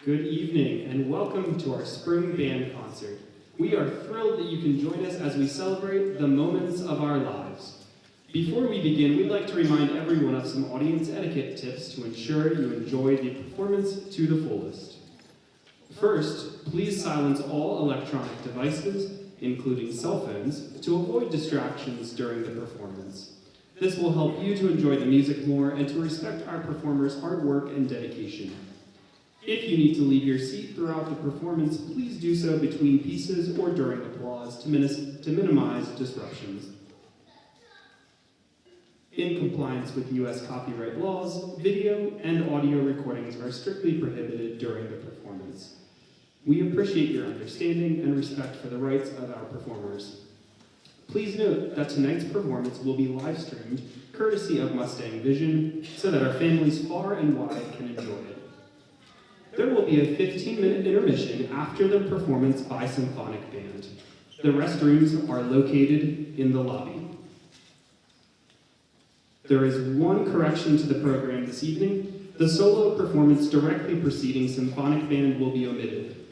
Good evening and welcome to our spring band concert. We are thrilled that you can join us as we celebrate the moments of our lives. Before we begin, we'd like to remind everyone of some audience etiquette tips to ensure you enjoy the performance to the fullest. First, please silence all electronic devices, including cell phones, to avoid distractions during the performance. This will help you to enjoy the music more and to respect our performers' hard work and dedication. If you need to leave your seat throughout the performance, please do so between pieces or during applause to minimize disruptions. In compliance with U.S. copyright laws, video and audio recordings are strictly prohibited during the performance. We appreciate your understanding and respect for the rights of our performers. Please note that tonight's performance will be live-streamed, courtesy of Mustang Vision, so that our families far and wide can enjoy it. There will be a 15-minute intermission after the performance by Symphonic Band. The restrooms are located in the lobby. There is one correction to the program this evening. The solo performance directly preceding Symphonic Band will be omitted.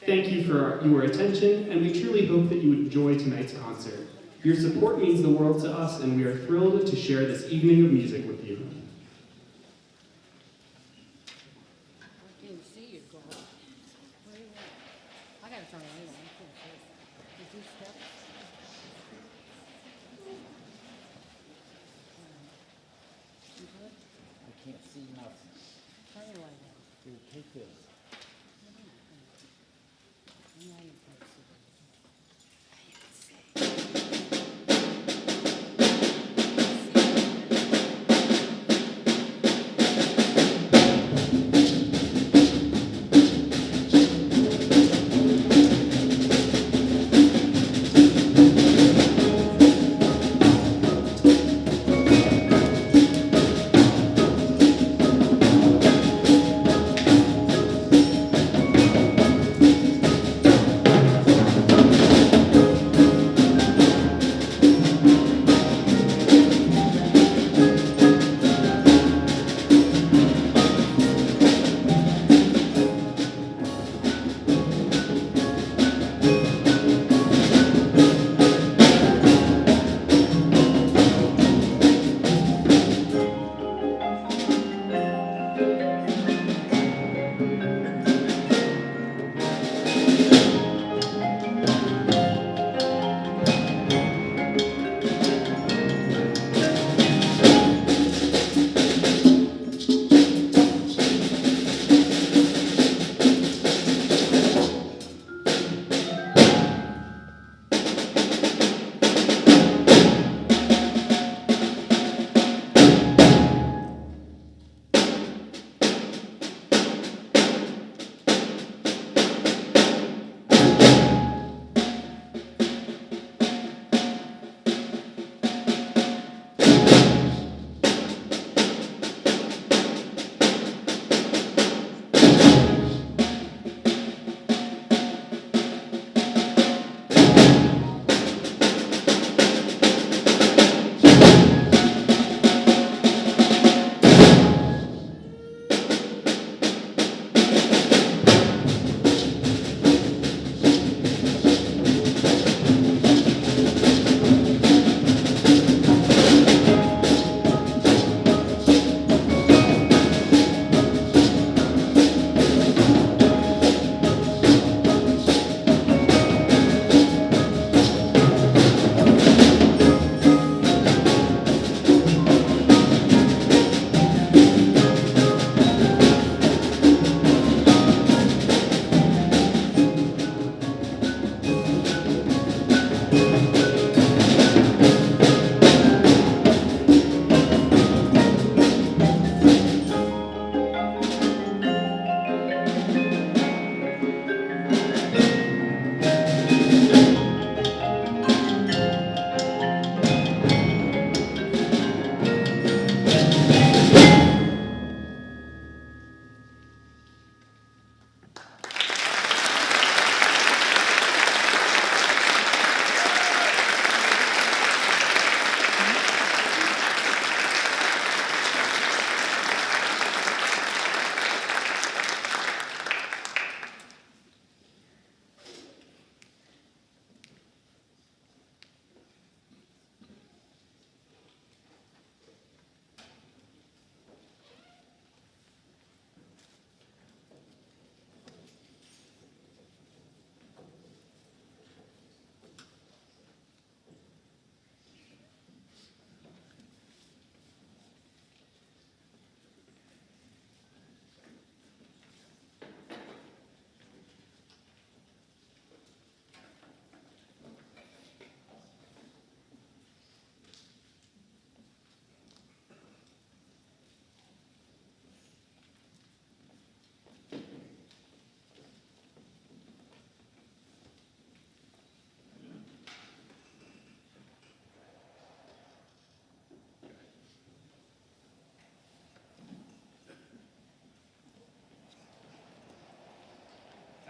Thank you for your attention, and we truly hope that you enjoy tonight's concert. Your support means the world to us, and we are thrilled to share this evening of music with you.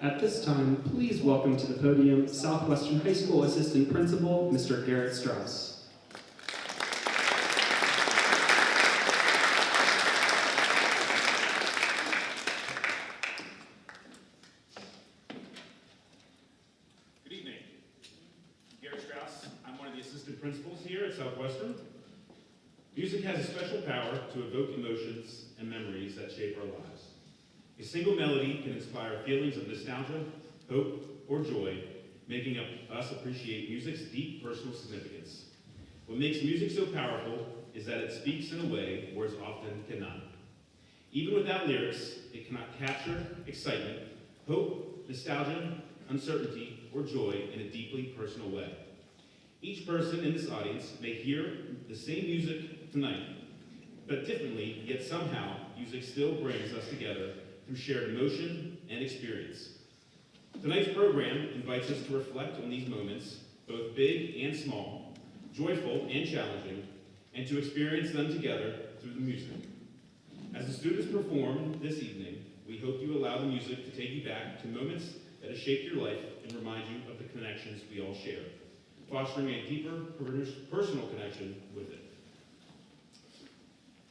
At this time, please welcome to the podium Southwestern High School Assistant Principal, Mr. Garrett Strauss. Good evening. Garrett Strauss. I'm one of the assistant principals here at Southwestern. Music has a special power to evoke emotions and memories that shape our lives. A single melody can inspire feelings of nostalgia, hope, or joy, making us appreciate music's deep personal significance. What makes music so powerful is that it speaks in a way words often cannot. Even without lyrics, it cannot capture excitement, hope, nostalgia, uncertainty, or joy in a deeply personal way. Each person in this audience may hear the same music tonight, but differently, yet somehow music still brings us together through shared emotion and experience. Tonight's program invites us to reflect on these moments, both big and small, joyful and challenging, and to experience them together through the music. As the students perform this evening, we hope you allow the music to take you back to moments that have shaped your life and remind you of the connections we all share, fostering a deeper personal connection with it.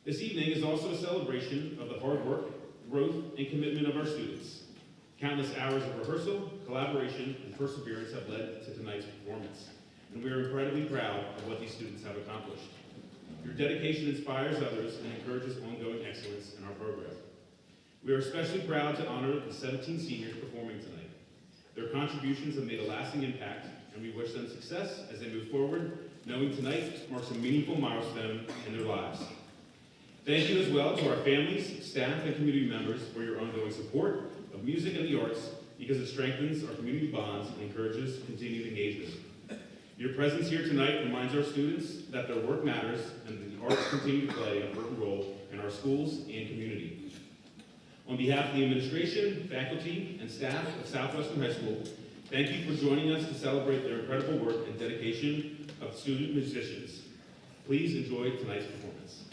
This evening is also a celebration of the hard work, growth, and commitment of our students. Countless hours of rehearsal, collaboration, and perseverance have led to tonight's performance, and we are incredibly proud of what these students have accomplished. Your dedication inspires others and encourages ongoing excellence in our program. We are especially proud to honor the 17 seniors performing tonight. Their contributions have made a lasting impact, and we wish them success as they move forward, knowing tonight marks a meaningful milestone in their lives. Thank you as well to our families, staff, and community members for your ongoing support of music and the arts, because it strengthens our community bonds and encourages continued engagement. Your presence here tonight reminds our students that their work matters and that the arts continue to play an important role in our schools and community. On behalf of the administration, faculty, and staff of Southwestern High School, thank you for joining us to celebrate their incredible work and dedication of student musicians. Please enjoy tonight's performance.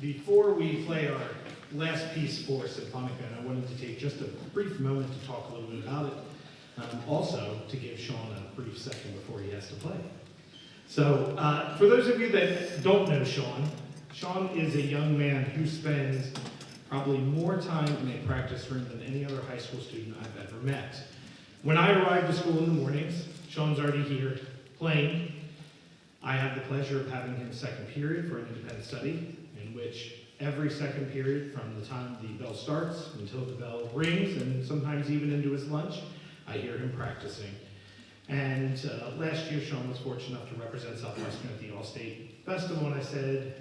Before we play our last piece for Symphonica, I wanted to take just a brief moment to talk a little bit about it. Also, to give Sean a brief second before he has to play. So, for those of you that don't know Sean, Sean is a young man who spends probably more time in a practice room than any other high school student I've ever met. When I arrive to school in the mornings, Sean's already here playing. I have the pleasure of having him second period for an independent study, in which every second period from the time the bell starts until the bell rings, and sometimes even into his lunch, I hear him practicing. And last year, Sean was fortunate enough to represent Southwestern at the All-State Festival, and I said,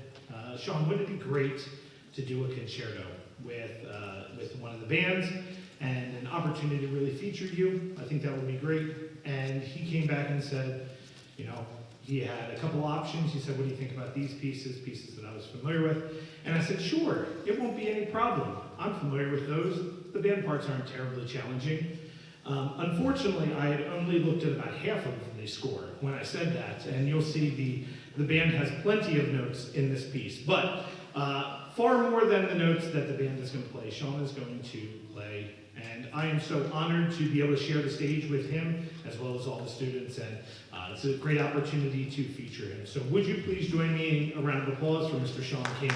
Sean, wouldn't it be great to do a concerto with one of the bands and an opportunity to really feature you? I think that would be great. And he came back and said, you know, he had a couple options. He said, what do you think about these pieces that I was familiar with? And I said, sure, it won't be any problem. I'm familiar with those. The band parts aren't terribly challenging. Unfortunately, I had only looked at about half of the score when I said that, and you'll see the band has plenty of notes in this piece, but far more than the notes that the band is going to play, Sean is going to play, and I am so honored to be able to share the stage with him, as well as all the students, and it's a great opportunity to feature him. So would you please join me in a round of applause for Mr. Sean King.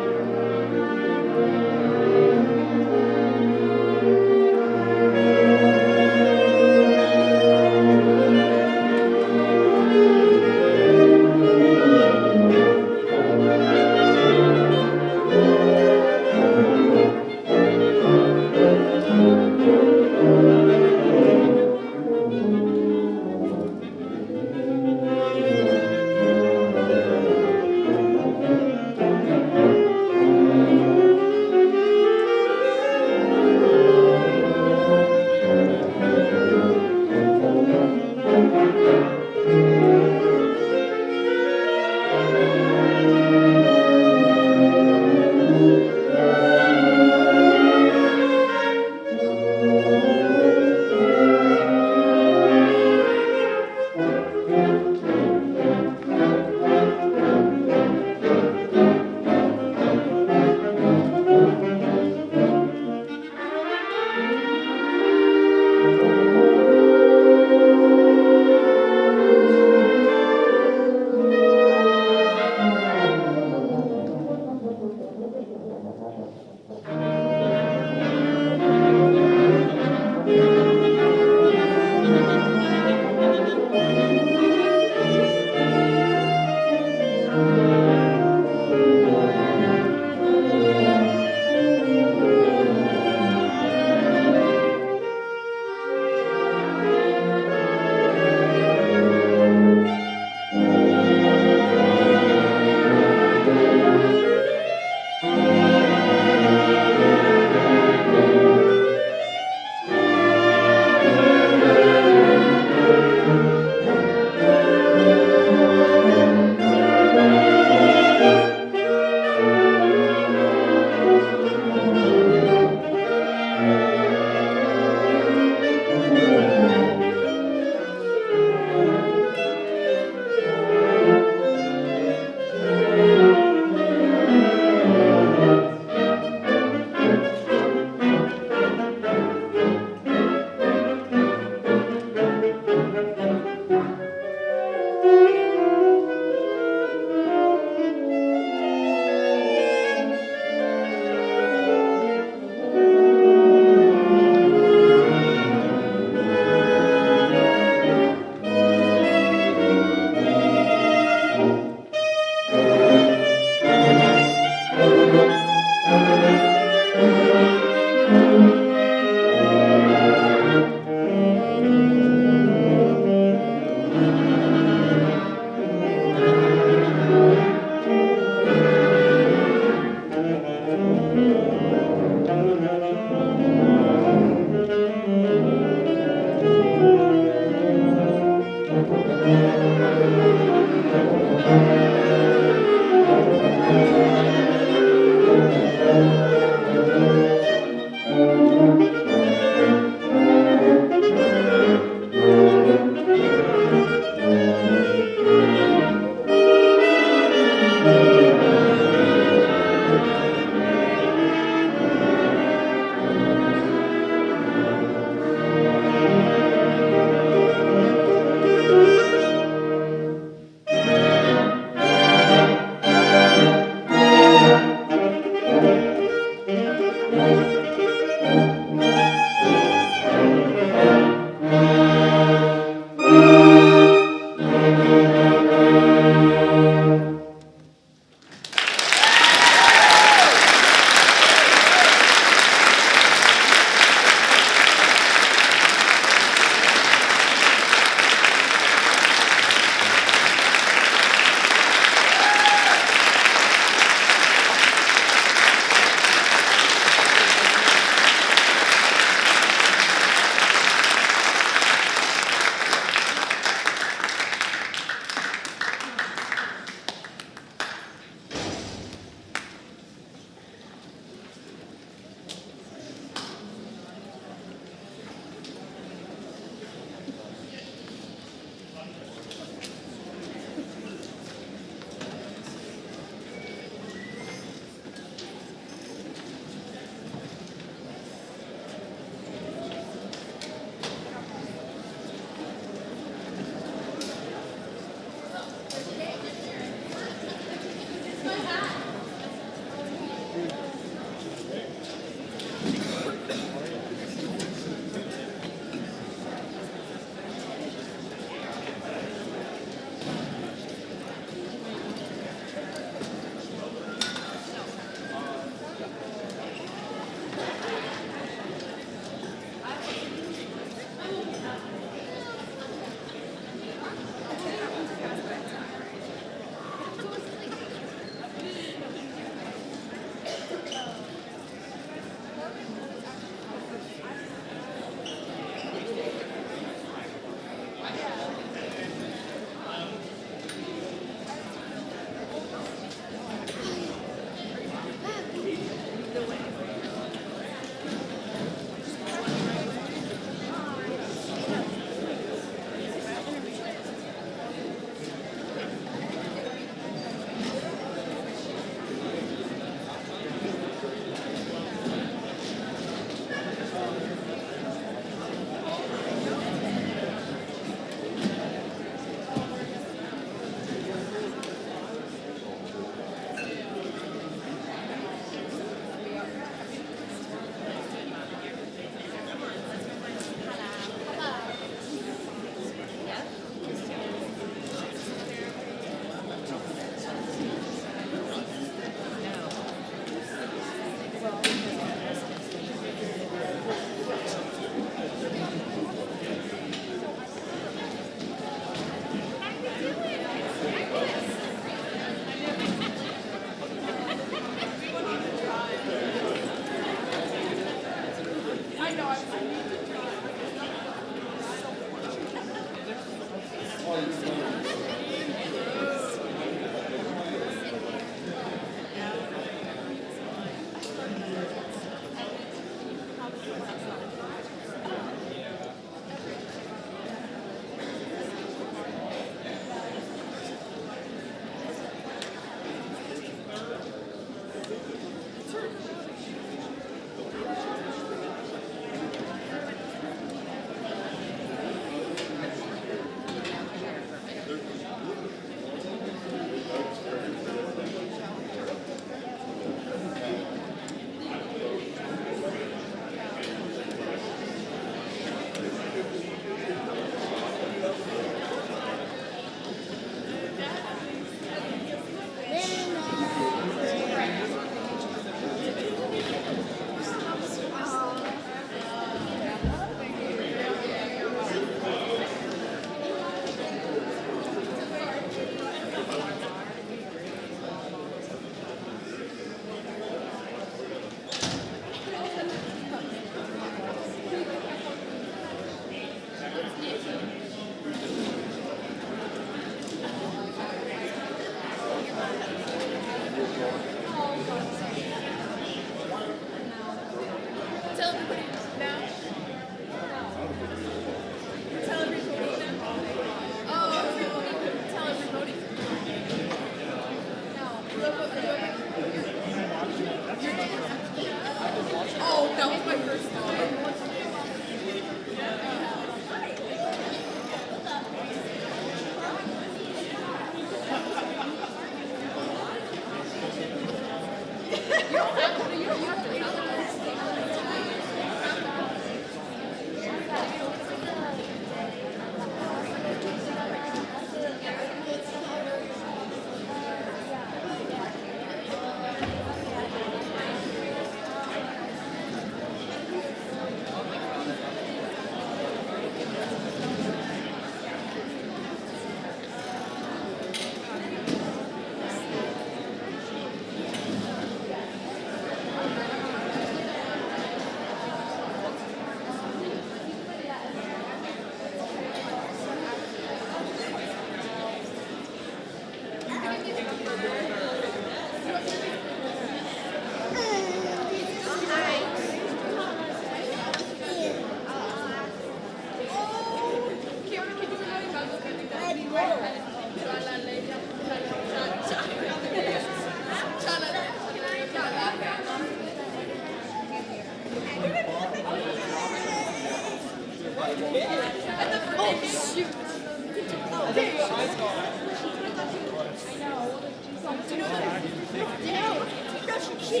Oh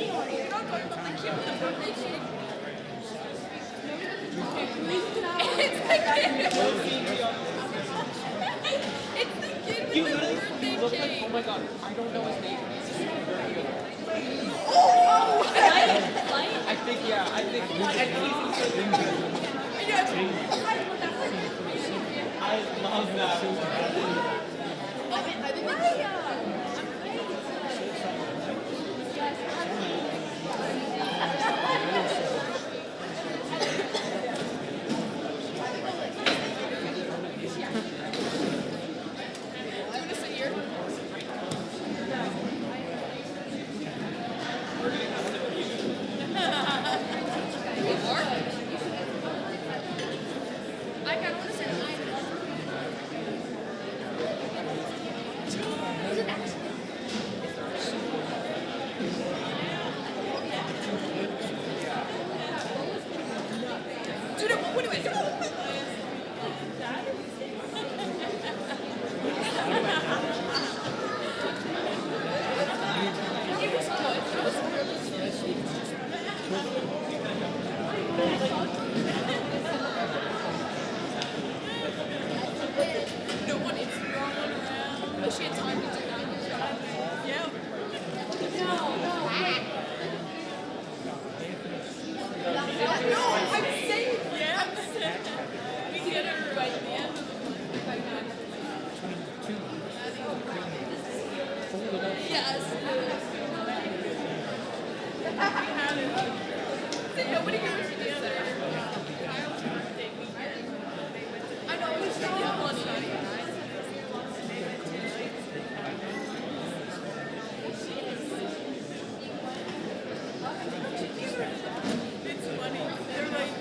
my god, I don't know his name. I think, yeah, I think I love that. I kind of want to say I Dude, what do we do? It was good. It was really no one is rolling around. But she had time to do that. Yeah. No, I'm saying yeah. We get her right at the end of the yes. Nobody goes to the other. Kyle's birthday weekend. I know it's not one night. It's funny. They're like,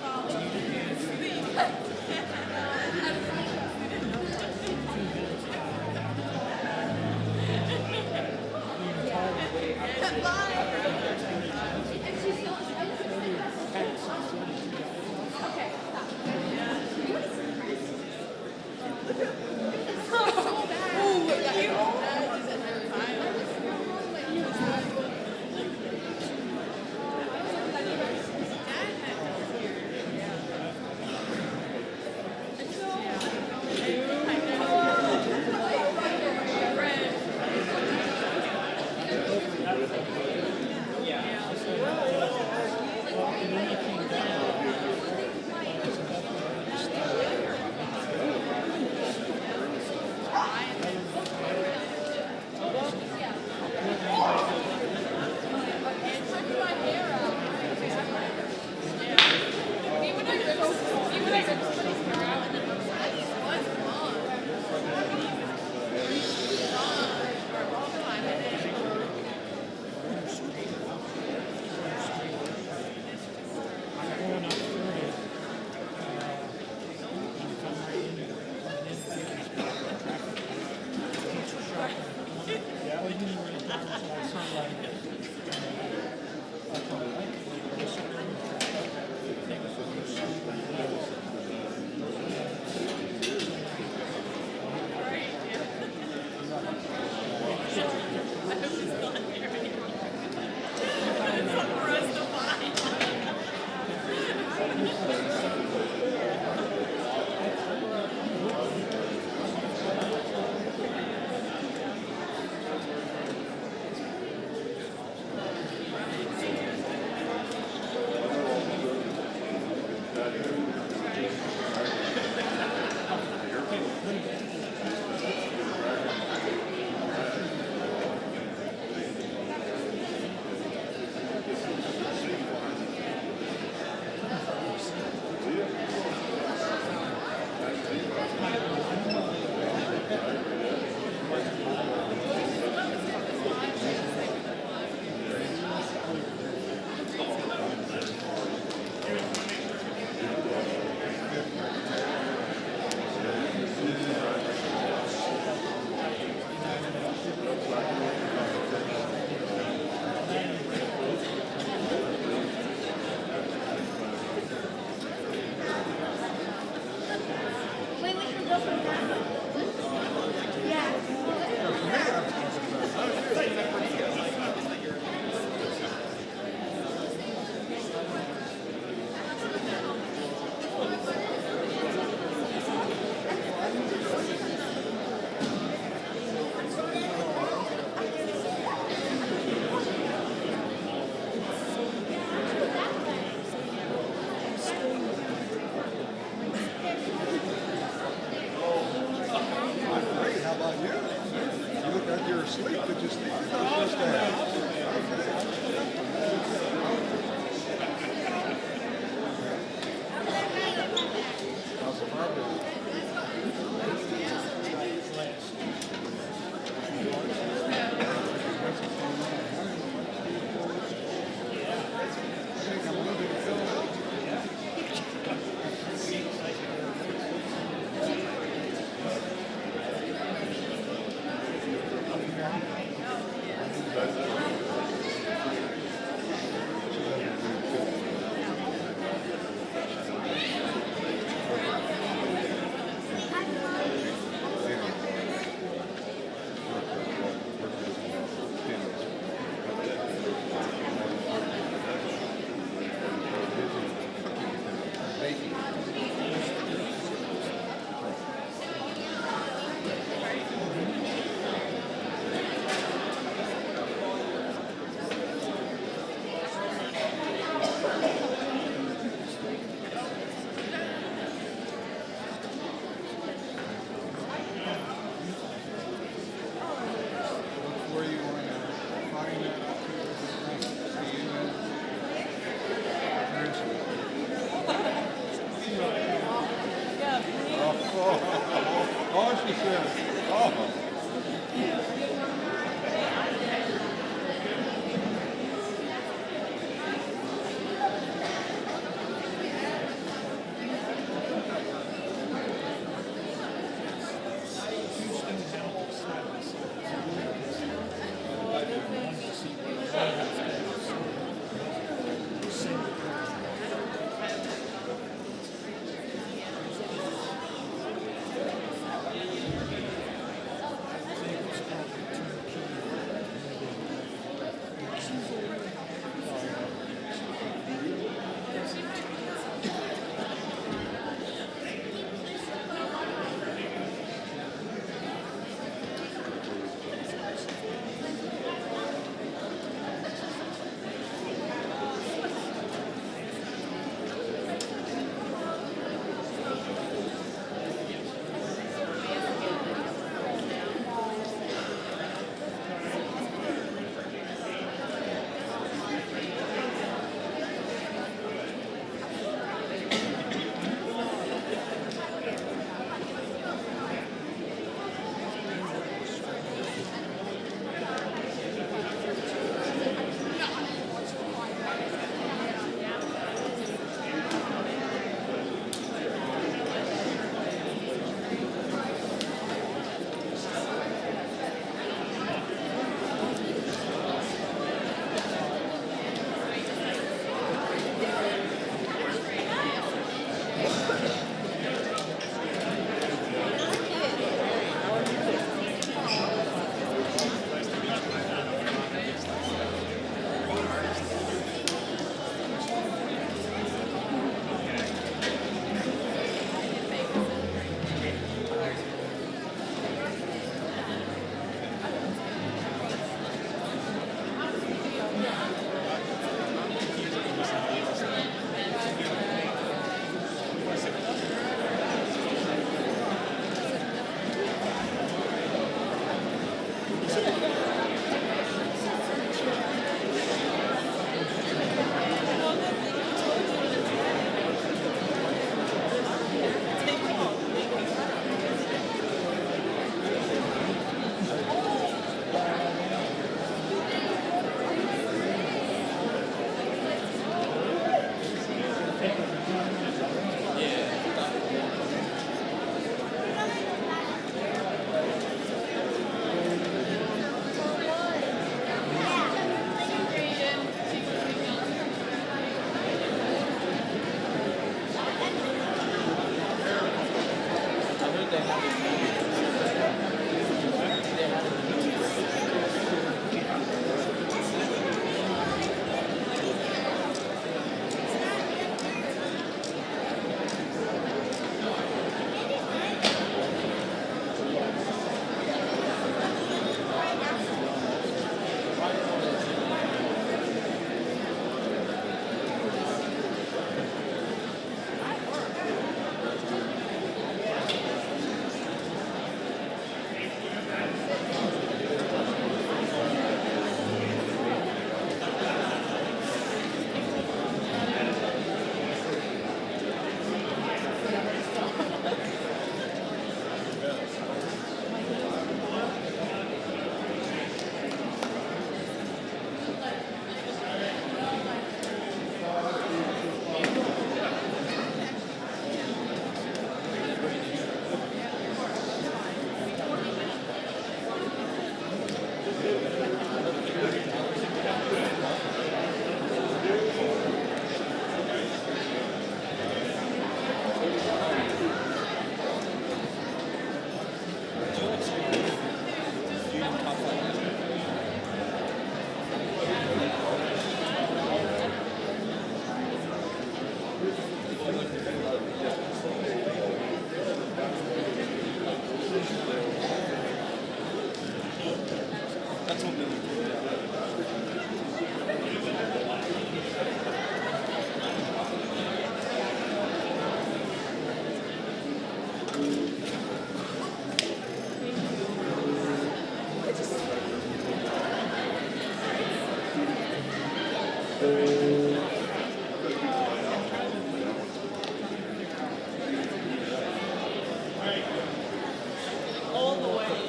All the ways.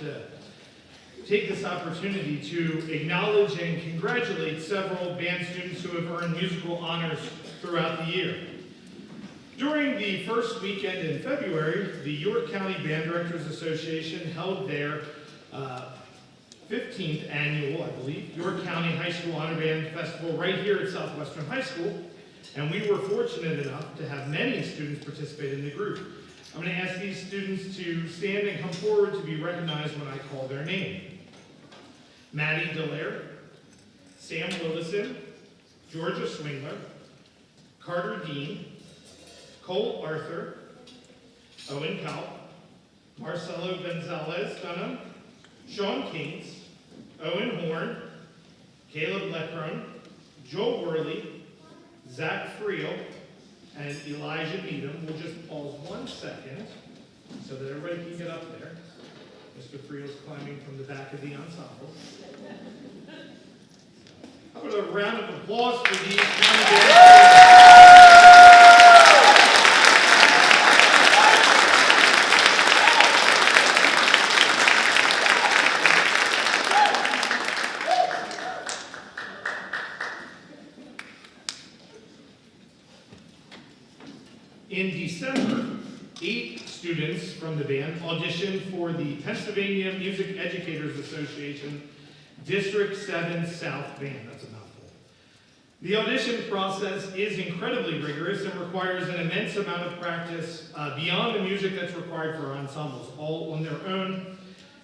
to take this opportunity to acknowledge and congratulate several band students who have earned musical honors throughout the year. During the first weekend in February, the York County Band Directors Association held their 15th annual, I believe, York County High School Honor Band Festival right here at Southwestern High School, and we were fortunate enough to have many students participate in the group. I'm going to ask these students to stand and come forward to be recognized when I call their name. Maddie Dallaire, Sam Willison, Georgia Swingler, Carter Dean, Cole Arthur, Owen Kalp, Marcelo Gonzalez Dunham, Sean Kings, Owen Horn, Caleb Leckrone, Joel Worley, Zach Friel, and Elijah Needham. We'll just pause 1 second so that everybody can get up there. Mr. Friel's climbing from the back of the ensemble. How about a round of applause for these candidates? In December, 8 students from the band auditioned for the Pennsylvania Music Educators Association District 7 South Band. That's a mouthful. The audition process is incredibly rigorous and requires an immense amount of practice beyond the music that's required for our ensembles, all on their own,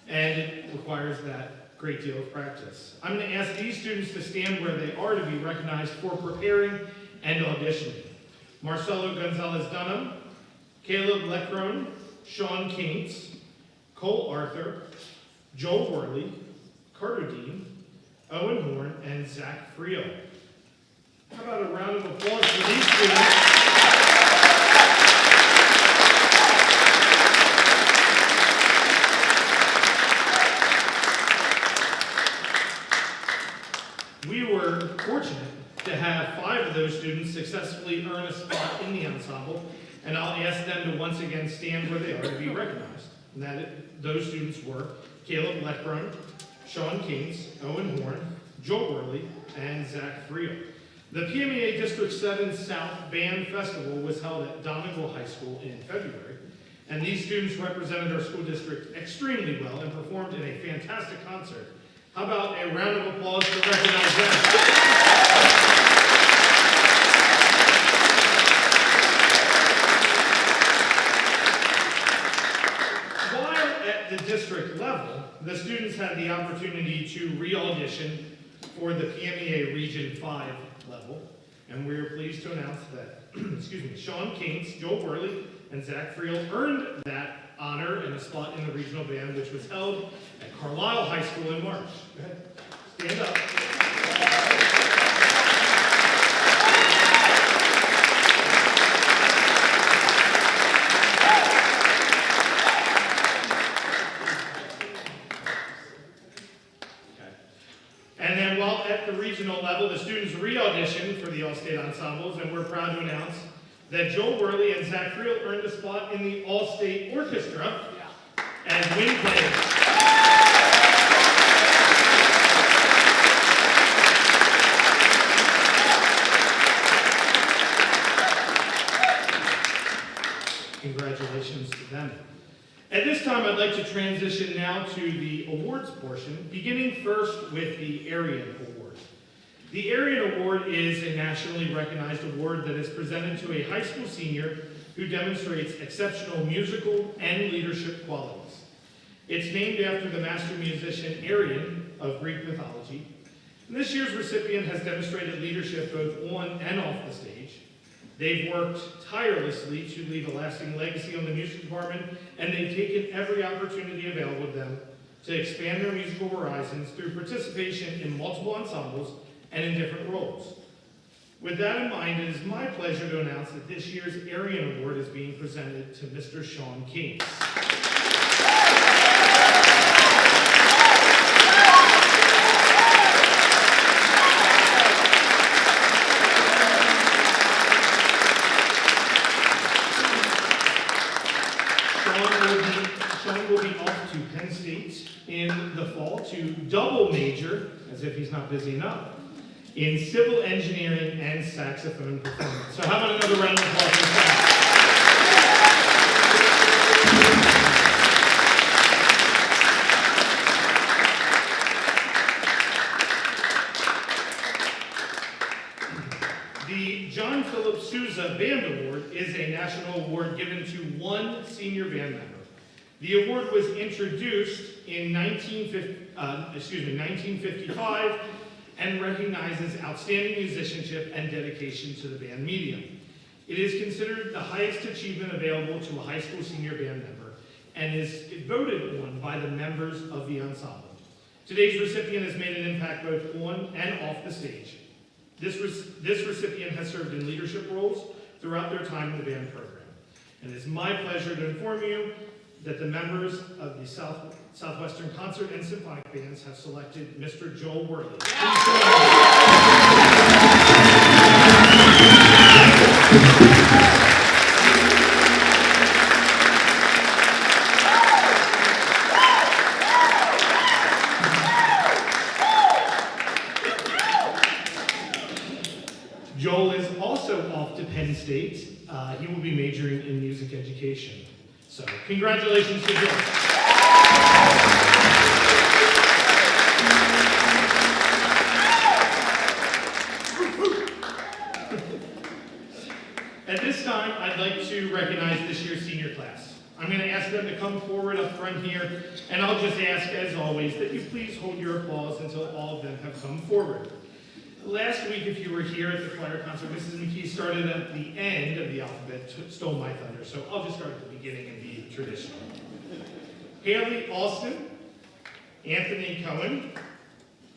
and it requires that great deal of practice. I'm going to ask these students to stand where they are to be recognized for preparing and auditioning. Marcelo Gonzalez Dunham, Caleb Leckrone, Sean Kings, Cole Arthur, Joel Worley, Carter Dean, Owen Horn, and Zach Friel. How about a round of applause for these students? We were fortunate to have 5 of those students successfully earn a spot in the ensemble, and I'll ask them to once again stand where they are to be recognized. And those students were Caleb Leckrone, Sean Kings, Owen Horn, Joel Worley, and Zach Friel. The PMEA District 7 South Band Festival was held at Donegal High School in February, and these students represented our school district extremely well and performed in a fantastic concert. How about a round of applause to recognize them? At the district level, the students had the opportunity to re-audition for the PMEA Region 5 level, and we are pleased to announce that, Sean Kings, Joel Worley, and Zach Friel earned that honor and a spot in the regional band, which was held at Carlisle High School in March. Go ahead, stand up. And then while at the regional level, the students re-auditioned for the All-State Ensembles, and we're proud to announce that Joel Worley and Zach Friel earned a spot in the All-State Orchestra as wind players. Congratulations to them. At this time, I'd like to transition now to the awards portion, beginning first with the Arian Award. The Arian Award is a nationally recognized award that is presented to a high school senior who demonstrates exceptional musical and leadership qualities. It's named after the master musician Arian of Greek mythology. And this year's recipient has demonstrated leadership both on and off the stage. They've worked tirelessly to leave a lasting legacy on the music department, and they've taken every opportunity available to them to expand their musical horizons through participation in multiple ensembles and in different roles. With that in mind, it is my pleasure to announce that this year's Arian Award is being presented to Mr. Sean Kings. Sean will be off to Penn State in the fall to double major, as if he's not busy enough, in civil engineering and saxophone performance. So how about another round of applause for Zach? The John Philip Sousa Band Award is a national award given to one senior band member. The award was introduced in 1955 and recognizes outstanding musicianship and dedication to the band medium. It is considered the highest achievement available to a high school senior band member and is voted one by the members of the ensemble. Today's recipient has made an impact both on and off the stage. This recipient has served in leadership roles throughout their time in the band program. And it's my pleasure to inform you that the members of the Southwestern Concert and Symphonic Bands have selected Mr. Joel Worley. Joel is also off to Penn State. He will be majoring in music education. So, congratulations to Joel. At this time, I'd like to recognize this year's senior class. I'm going to ask them to come forward up front here, and I'll just ask, as always, that you please hold your applause until all of them have come forward. Last week, if you were here at the choir concert, Mrs. McKee started at the end of the alphabet, stole my thunder, so I'll just start at the beginning and be traditional. Haley Alston, Anthony Cohen,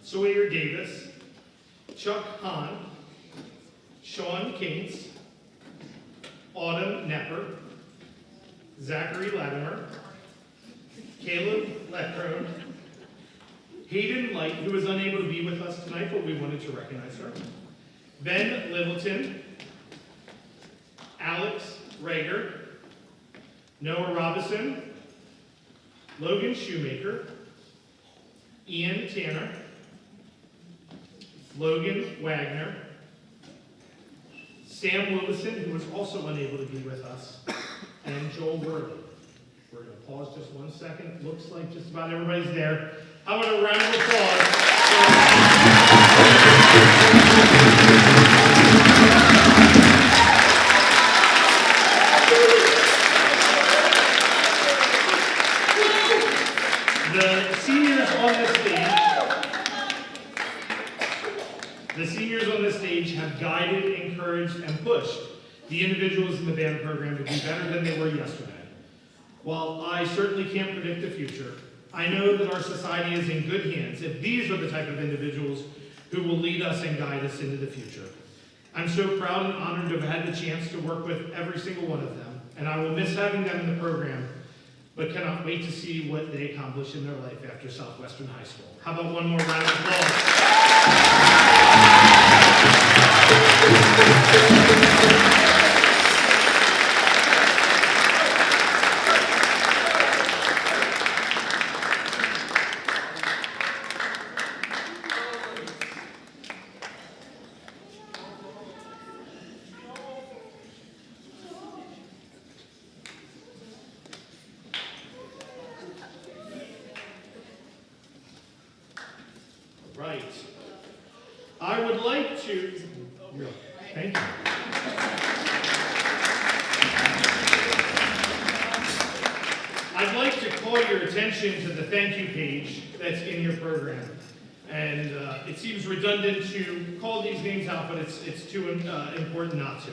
Sawyer Davis, Chuck Hahn, Sean Cates, Autumn Nepper, Zachary Latimer, Caleb Leckrone, Hayden Light, who was unable to be with us tonight, but we wanted to recognize her, Ben Littleton, Alex Rager, Noah Robinson, Logan Shoemaker, Ian Tanner, Logan Wagner, Sam Willison, who was also unable to be with us, and Joel Worley. We're going to pause just 1 second. Looks like just about everybody's there. How about a round of applause the seniors on the stage. The seniors on the stage have guided, encouraged, and pushed the individuals in the band program to be better than they were yesterday. While I certainly can't predict the future, I know that our society is in good hands if these are the type of individuals who will lead us and guide us into the future. I'm so proud and honored to have had the chance to work with every single one of them, and I will miss having them in the program, but cannot wait to see what they accomplish in their life after Southwestern High School. How about one more round of applause? Right. I would like to, thank you. I'd like to call your attention to the thank you page that's in your program. And it seems redundant to call these names out, but it's too important not to.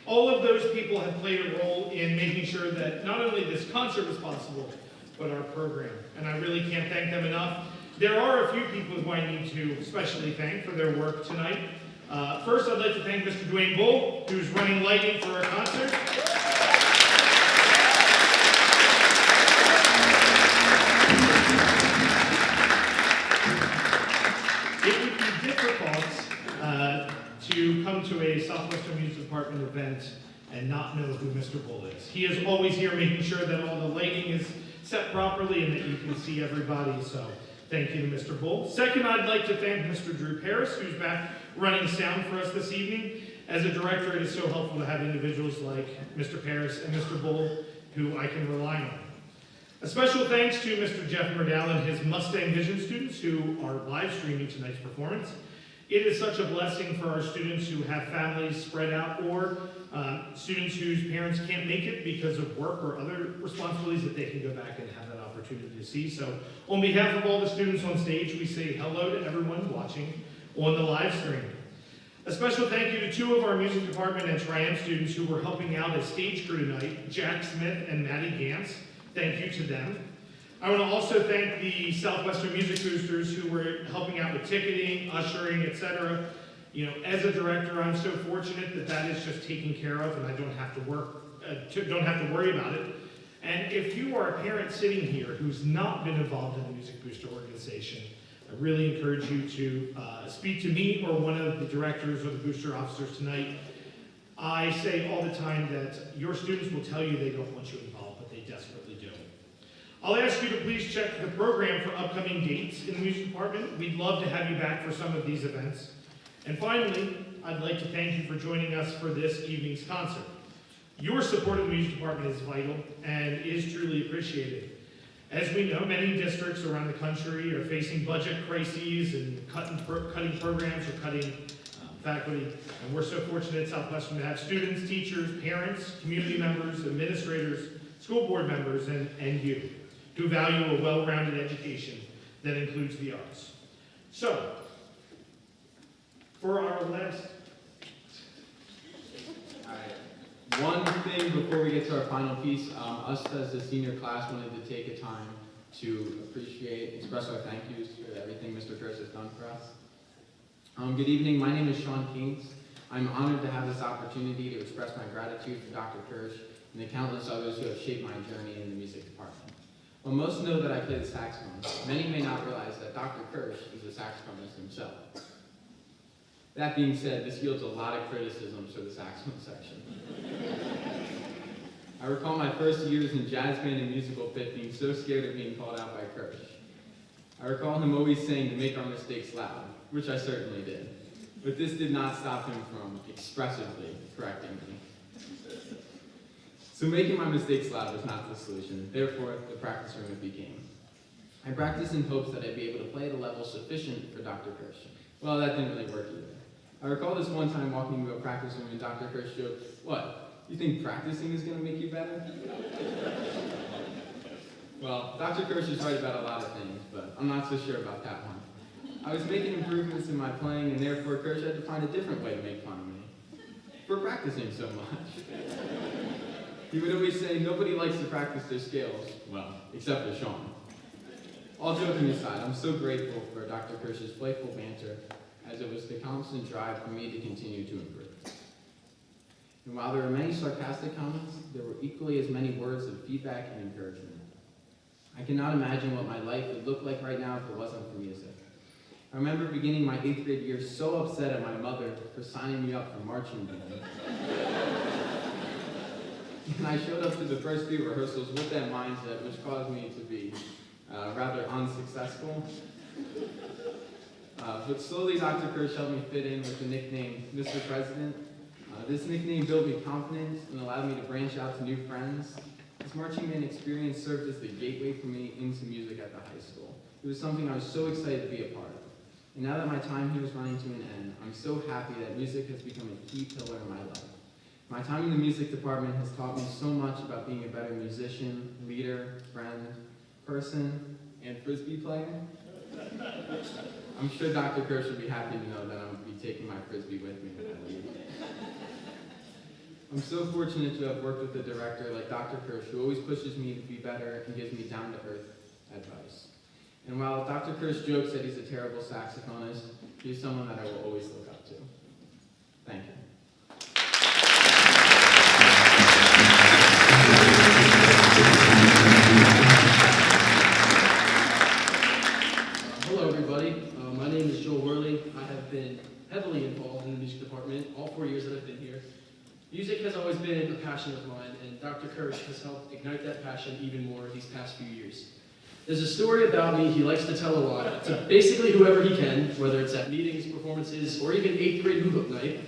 All of those people have played a role in making sure that not only this concert was possible, but our program. And I really can't thank them enough. There are a few people who I need to especially thank for their work tonight. First, I'd like to thank Mr. Dwayne Bull, who's running lighting for our concert. It would be difficult to come to a Southwestern Music Department event and not know who Mr. Bull is. He is always here making sure that all the lighting is set properly and that you can see everybody. So thank you to Mr. Bull. Second, I'd like to thank Mr. Drew Paris, who's back running sound for us this evening. As a director, it is so helpful to have individuals like Mr. Paris and Mr. Bull who I can rely on. A special thanks to Mr. Jeff Murdell and his Mustang Vision students who are live streaming tonight's performance. It is such a blessing for our students who have families spread out or students whose parents can't make it because of work or other responsibilities that they can go back and have that opportunity to see. So on behalf of all the students on stage, we say hello to everyone watching on the live stream. A special thank you to two of our music department and Triumph students who were helping out as stage crew tonight, Jack Smith and Maddie Gantz. Thank you to them. I want to also thank the Southwestern Music Boosters who were helping out with ticketing, ushering, etc. You know, as a director, I'm so fortunate that that is just taken care of and I don't have to worry about it. And if you are a parent sitting here who's not been involved in the Music Booster organization, I really encourage you to speak to me or one of the directors or the booster officers tonight. I say all the time that your students will tell you they don't want you involved, but they desperately do. I'll ask you to please check the program for upcoming dates in the music department. We'd love to have you back for some of these events. And finally, I'd like to thank you for joining us for this evening's concert. Your support of the music department is vital and is truly appreciated. As we know, many districts around the country are facing budget crises and cutting programs or cutting faculty. And we're so fortunate at Southwestern to have students, teachers, parents, community members, administrators, school board members, and you who value a well-rounded education that includes the arts. So, for our last... One thing before we get to our final piece, us as a senior class wanted to take a time to express our thank yous for everything Mr. Kirsch has done for us. Good evening, my name is Sean Keynes. I'm honored to have this opportunity to express my gratitude for Dr. Kirsch and the countless others who have shaped my journey in the music department. While most know that I play the saxophone, many may not realize that Dr. Kirsch is a saxophonist himself. That being said, this yields a lot of criticisms for the saxophone section. I recall my first years in jazz band and musical pit being so scared of being called out by Kirsch. I recall him always saying to make our mistakes loud, which I certainly did. But this did not stop him from expressively correcting me. So making my mistakes loud was not the solution, therefore the practice room it became. I practiced in hopes that I'd be able to play at a level sufficient for Dr. Kirsch. Well, that didn't really work either. I recall this one time walking into a practice room and Dr. Kirsch joked, "What, you think practicing is going to make you better?" Well, Dr. Kirsch is right about a lot of things, but I'm not so sure about that one. I was making improvements in my playing, and therefore Kirsch had to find a different way to make fun of me for practicing so much. He would always say, nobody likes to practice their scales, well, except for Sean. All joking aside, I'm so grateful for Dr. Kirsch's playful banter, as it was the constant drive for me to continue to improve. And while there were many sarcastic comments, there were equally as many words of feedback and encouragement. I cannot imagine what my life would look like right now if it wasn't for music. I remember beginning my 8th grade year so upset at my mother for signing me up for marching band. And I showed up to the first few rehearsals with that mindset, which caused me to be rather unsuccessful. But slowly Dr. Kirsch helped me fit in with the nickname Mr. President. This nickname built me confidence and allowed me to branch out to new friends. This marching band experience served as the gateway for me into music at the high school. It was something I was so excited to be a part of. And now that my time here is running to an end, I'm so happy that music has become a key pillar in my life. My time in the music department has taught me so much about being a better musician, leader, friend, person, and Frisbee player. I'm sure Dr. Kirsch would be happy to know that I'm going to be taking my Frisbee with me when I leave. I'm so fortunate to have worked with a director like Dr. Kirsch, who always pushes me to be better and gives me down-to-earth advice. And while Dr. Kirsch jokes that he's a terrible saxophonist, he's someone that I will always look up to. Thank you. Hello, everybody. My name is Joel Worley. I have been heavily involved in the music department all 4 years that I've been here. Music has always been a passion of mine, and Dr. Kirsch has helped ignite that passion even more these past few years. There's a story about me he likes to tell a lot to basically whoever he can, whether it's at meetings, performances, or even 8th grade move-up night.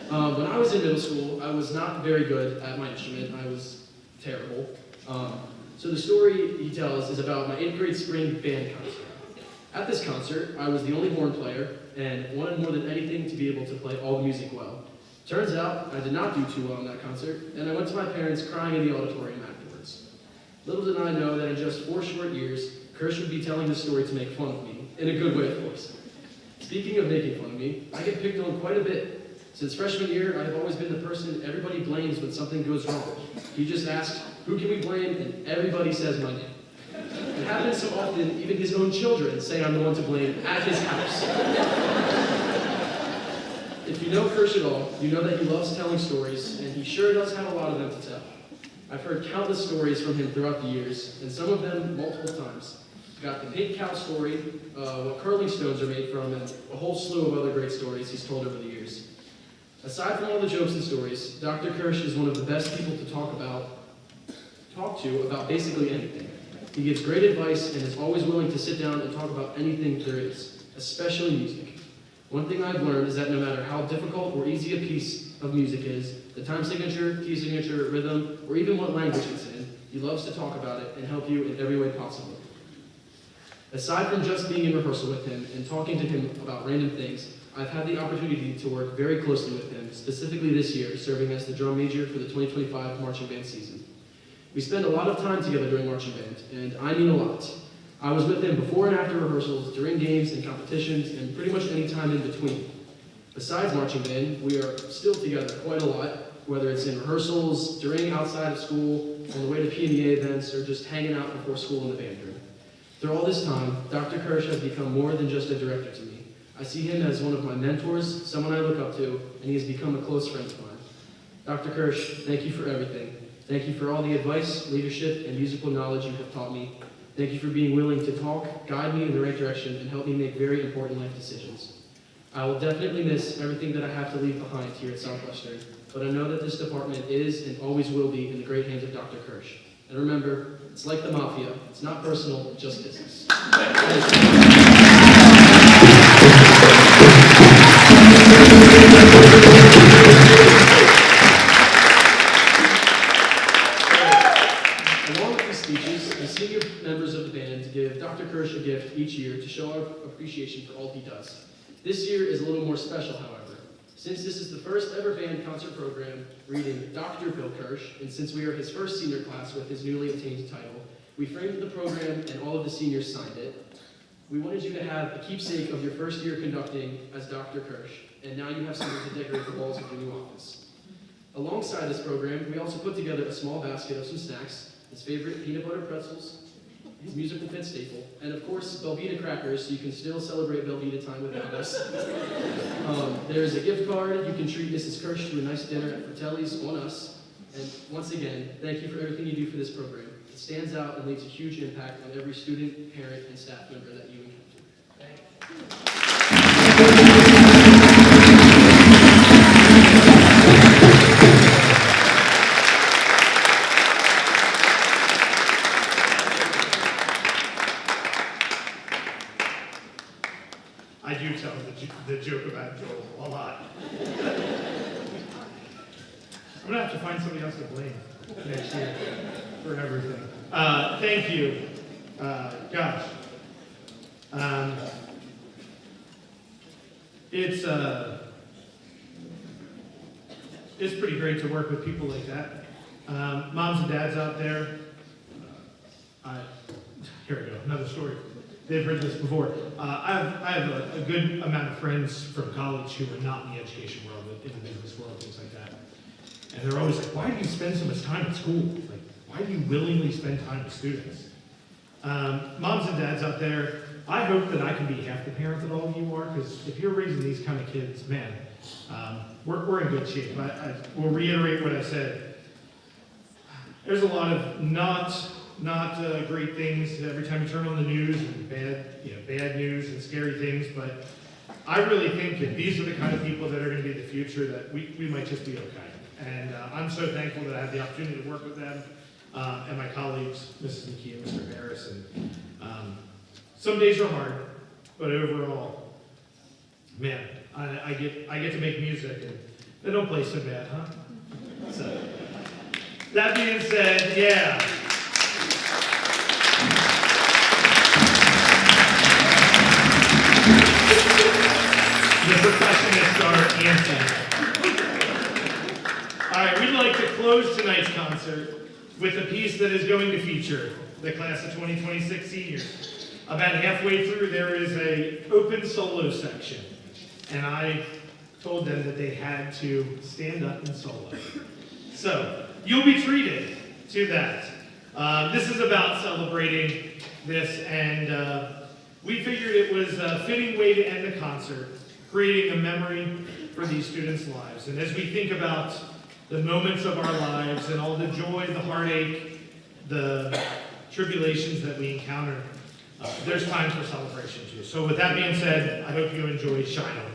When I was in middle school, I was not very good at my instrument. I was terrible. So the story he tells is about my 8th grade spring band concert. At this concert, I was the only horn player and wanted more than anything to be able to play all the music well. Turns out, I did not do too well in that concert, and I went to my parents crying in the auditorium afterwards. Little did I know that in just 4 short years, Kirsch would be telling this story to make fun of me, in a good way, of course. Speaking of making fun of me, I get picked on quite a bit. Since freshman year, I have always been the person everybody blames when something goes wrong. He just asks, who can we blame, and everybody says my name. It happens so often, even his own children say I'm the one to blame at his house. If you know Kirsch at all, you know that he loves telling stories, and he sure does have a lot of them to tell. I've heard countless stories from him throughout the years, and some of them multiple times. Got the pink cow story, what curling stones are made from, and a whole slew of other great stories he's told over the years. Aside from all the jokes and stories, Dr. Kirsch is one of the best people to talk to about basically anything. He gives great advice and is always willing to sit down and talk about anything there is, especially music. One thing I've learned is that no matter how difficult or easy a piece of music is, the time signature, key signature, rhythm, or even what language it's in, he loves to talk about it and help you in every way possible. Aside from just being in rehearsal with him and talking to him about random things, I've had the opportunity to work very closely with him, specifically this year, serving as the drum major for the 2025 marching band season. We spend a lot of time together during marching band, and I mean a lot. I was with him before and after rehearsals, during games and competitions, and pretty much any time in between. Besides marching band, we are still together quite a lot, whether it's in rehearsals, during outside of school, on the way to PMEA events, or just hanging out before school in the band room. Through all this time, Dr. Kirsch has become more than just a director to me. I see him as one of my mentors, someone I look up to, and he has become a close friend of mine. Dr. Kirsch, thank you for everything. Thank you for all the advice, leadership, and musical knowledge you have taught me. Thank you for being willing to talk, guide me in the right direction, and help me make very important life decisions. I will definitely miss everything that I have to leave behind here at Southwestern, but I know that this department is and always will be in the great hands of Dr. Kirsch. And remember, it's like the mafia. It's not personal, just business. Along with these speeches, the senior members of the band give Dr. Kirsch a gift each year to show our appreciation for all he does. This year is a little more special, however. Since this is the first ever band concert program reading Dr. Bill Kirsch, and since we are his first senior class with his newly obtained title, we framed the program and all of the seniors signed it. We wanted you to have a keepsake of your first year conducting as Dr. Kirsch, and now you have something to decorate the walls of your new office. Alongside this program, we also put together a small basket of some snacks, his favorite peanut butter pretzels, his musical pit staple, and of course, Belvita crackers, so you can still celebrate Belvita time without us. There's a gift card. You can treat Mrs. Kirsch to a nice dinner at Fratelli's on us. And once again, thank you for everything you do for this program. It stands out and leaves a huge impact on every student, parent, and staff member that you encounter. I do tell the joke about Joel a lot. I'm gonna have to find somebody else to blame next year for everything. Thank you. Gosh. It's pretty great to work with people like that. Moms and dads out there, here we go, another story. They've heard this before. I have a good amount of friends from college who are not in the education world, but in the business world, things like that. And they're always like, why do you spend so much time at school? Like, why do you willingly spend time with students? Moms and dads out there, I hope that I can be half the parent that all of you are, because if you're raising these kind of kids, man, we're in good shape. I will reiterate what I said. There's a lot of not great things every time you turn on the news, and bad news and scary things, but I really think that these are the kind of people that are going to be the future, that we might just be okay. And I'm so thankful that I had the opportunity to work with them and my colleagues, Mrs. McKee and Mr. Harris. And some days are hard, but overall, man, I get to make music, and they don't play so bad, huh? So, that being said, yeah. The percussionists are anthem. All right, we'd like to close tonight's concert with a piece that is going to feature the class of 2026 seniors. About halfway through, there is an open solo section, and I told them that they had to stand up and solo. So, you'll be treated to that. This is about celebrating this, and we figured it was a fitting way to end the concert, creating a memory for these students' lives. And as we think about the moments of our lives and all the joy, the heartache, the tribulations that we encounter, there's times for celebration too. So with that being said, I hope you enjoy Shine On Me.